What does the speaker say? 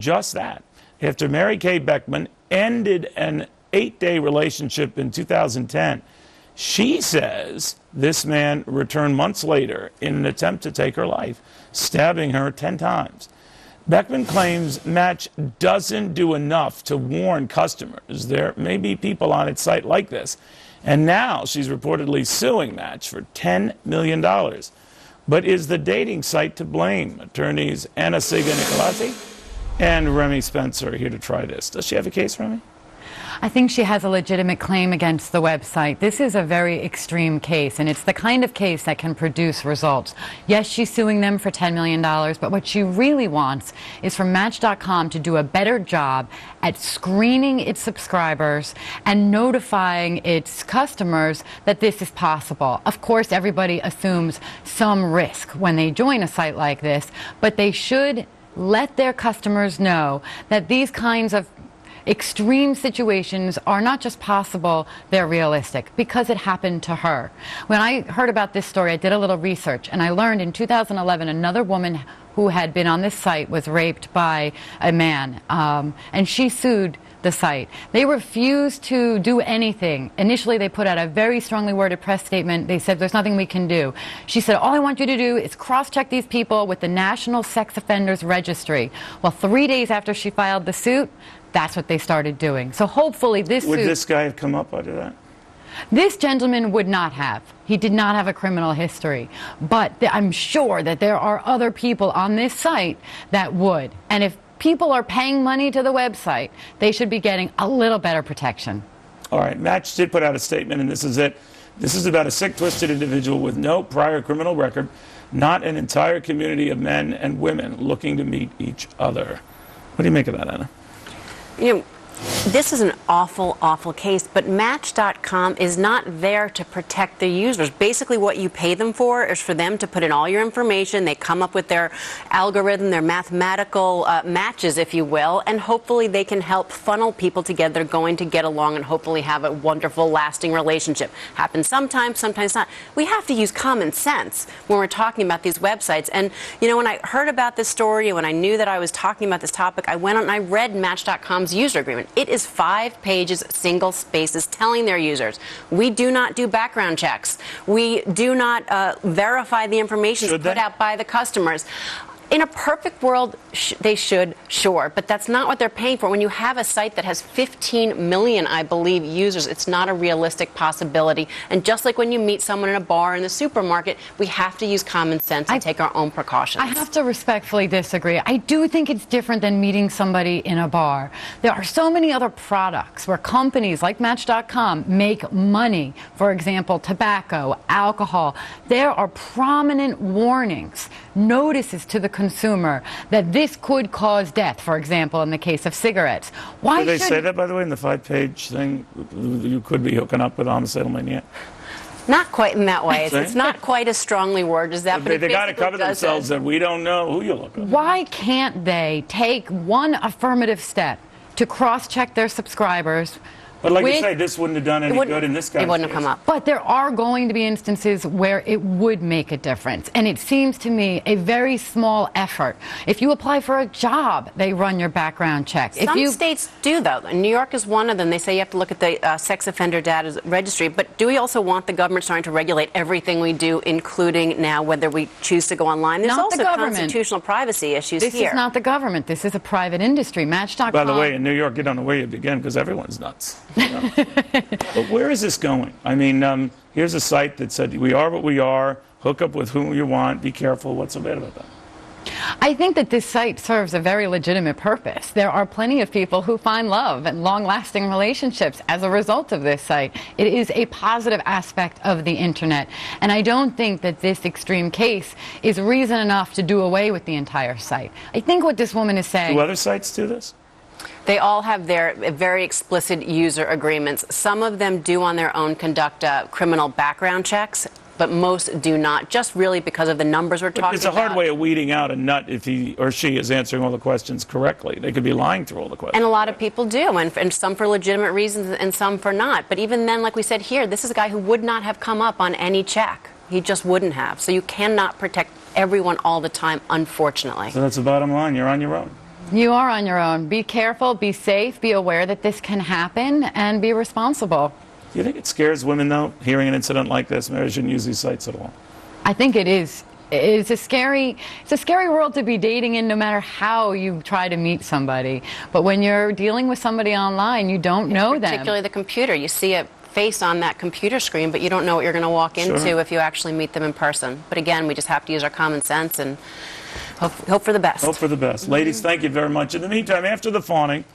just that. After Mary Kay Beckman ended an 8-day relationship in 2010, she says this man returned months later in an attempt to take her life, stabbing her 10 times. Beckman claims Match doesn't do enough to warn customers. There may be people on its site like this. And now she's reportedly suing Match for $10 million. But is the dating site to blame? Attorneys Anna Siga-Nicolazzi and Remy Spencer are here to try this. Does she have a case, Remy? I think she has a legitimate claim against the website. This is a very extreme case, and it's the kind of case that can produce results. Yes, she's suing them for $10 million, but what she really wants is for Match.com to do a better job at screening its subscribers and notifying its customers that this is possible. Of course, everybody assumes some risk when they join a site like this, but they should let their customers know that these kinds of extreme situations are not just possible, they're realistic, because it happened to her. When I heard about this story, I did a little research, and I learned in 2011 another woman who had been on this site was raped by a man, and she sued the site. They refused to do anything. Initially, they put out a very strongly worded press statement. They said, there's nothing we can do. She said, all I want you to do is cross-check these people with the National Sex Offenders Registry. Well, 3 days after she filed the suit, that's what they started doing. So hopefully this Would this guy have come up under that? This gentleman would not have. He did not have a criminal history. But I'm sure that there are other people on this site that would. And if people are paying money to the website, they should be getting a little better protection. All right, Match did put out a statement, and this is it. This is about a sick, twisted individual with no prior criminal record, not an entire community of men and women looking to meet each other. What do you make of that, Anna? You know, this is an awful, awful case, but Match.com is not there to protect the users. Basically, what you pay them for is for them to put in all your information. They come up with their algorithm, their mathematical matches, if you will, and hopefully they can help funnel people together. They're going to get along and hopefully have a wonderful, lasting relationship. Happens sometimes, sometimes not. We have to use common sense when we're talking about these websites. And, you know, when I heard about this story and when I knew that I was talking about this topic, I went out and I read Match.com's user agreement. It is 5 pages, single spaces, telling their users, we do not do background checks. We do not verify the information put out by the customers. In a perfect world, they should, sure, but that's not what they're paying for. When you have a site that has 15 million, I believe, users, it's not a realistic possibility. And just like when you meet someone in a bar in the supermarket, we have to use common sense and take our own precautions. I have to respectfully disagree. I do think it's different than meeting somebody in a bar. There are so many other products where companies like Match.com make money. For example, tobacco, alcohol. There are prominent warnings, notices to the consumer that this could cause death, for example, in the case of cigarettes. Why Did they say that, by the way, in the 5-page thing? You could be hooking up with a homicidal maniac? Not quite in that way. It's not quite as strongly worded as that. But they got to cover themselves that we don't know who you look at. Why can't they take one affirmative step to cross-check their subscribers? But like you say, this wouldn't have done any good in this case. It wouldn't have come up. But there are going to be instances where it would make a difference. And it seems to me a very small effort. If you apply for a job, they run your background check. Some states do, though. New York is one of them. They say you have to look at the sex offender data registry. But do we also want the government starting to regulate everything we do, including now whether we choose to go online? There's also constitutional privacy issues here. This is not the government. This is a private industry. Match.com. By the way, in New York, you don't know where you begin because everyone's nuts. You know? But where is this going? I mean, here's a site that said, we are what we are, hook up with whom you want, be careful. What's so bad about that? I think that this site serves a very legitimate purpose. There are plenty of people who find love and long-lasting relationships as a result of this site. It is a positive aspect of the internet. And I don't think that this extreme case is reason enough to do away with the entire site. I think what this woman is saying... Do other sites do this? They all have their very explicit user agreements. Some of them do on their own conduct criminal background checks, but most do not, just really because of the numbers we're talking about. It's a hard way of weeding out a nut if he or she is answering all the questions correctly. They could be lying through all the questions. And a lot of people do, and some for legitimate reasons and some for not. But even then, like we said here, this is a guy who would not have come up on any check. He just wouldn't have. So you cannot protect everyone all the time, unfortunately. So that's the bottom line. You're on your own. You are on your own. Be careful, be safe, be aware that this can happen, and be responsible. Do you think it scares women, though, hearing an incident like this? Maybe I shouldn't use these sites at all. I think it is. It's a scary world to be dating in, no matter how you try to meet somebody. But when you're dealing with somebody online, you don't know them. Particularly the computer. You see a face on that computer screen, but you don't know what you're going to walk into if you actually meet them in person. But again, we just have to use our common sense and hope for the best. Hope for the best. Ladies, thank you very much. In the meantime, after the fawning,